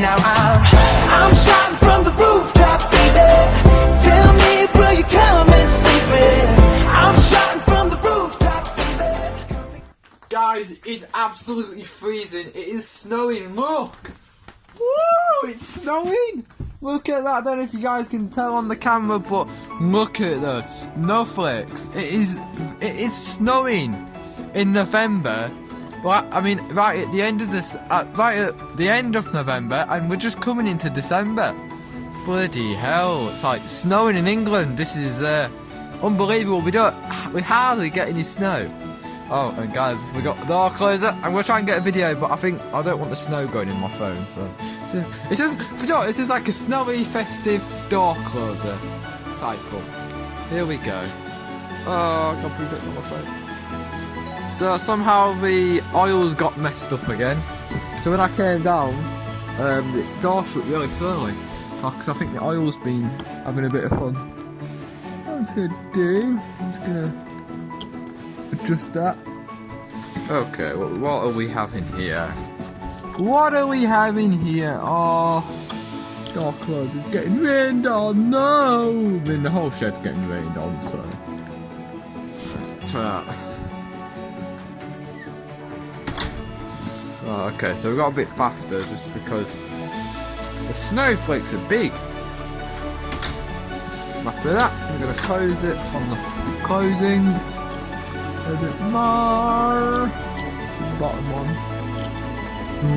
now I'm shouting from the rooftop, baby. Tell me, will you come and save me? I'm shouting from the rooftop, baby. Guys, it's absolutely freezing. It is snowing. Look. Woo! It's snowing. Look at that. I don't know if you guys can tell on the camera, but look at the snowflakes. It is snowing in November. Well, I mean, right at the end of this, right at the end of November, and we're just coming into December. Bloody hell! It's like snowing in England. This is unbelievable. We hardly get any snow. Oh, and guys, we got the door closer. I'm gonna try and get a video, but I don't want the snow going in my phone. So it's just like a snowy, festive door closer cycle. Here we go. Oh, I can't prove it on my phone. So somehow the oils got messed up again. So when I came down, the door shut really slowly. Because I think the oil's been having a bit of fun. What I'm just gonna do, I'm just gonna adjust that. Okay, what are we having here? What are we having here? Oh, door closed. It's getting rained on. No! I mean, the whole shed's getting rained on, so. Try that. Oh, okay, so we got a bit faster just because the snowflakes are big. After that, I'm going to close it on the closing. A bit more. It's the bottom one.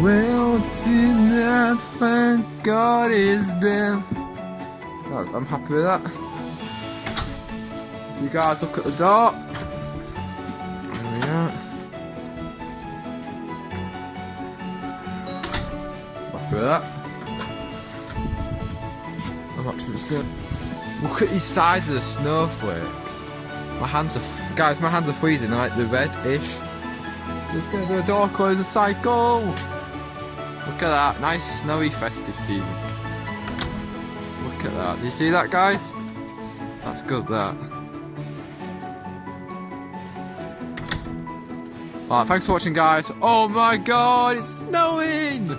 Well, tonight, thank God is there. Oh, I'm happy with that. If you guys look at the door. There we are. Happy with that. I'm actually just good. Look at these sides of the snowflakes. My hands are freezing, like the red-ish. So let's go do a door closer cycle. Look at that, nice snowy festive season. Look at that. Do you see that, guys? That's good, that. Alright, thanks for watching, guys. Oh my God, it's snowing!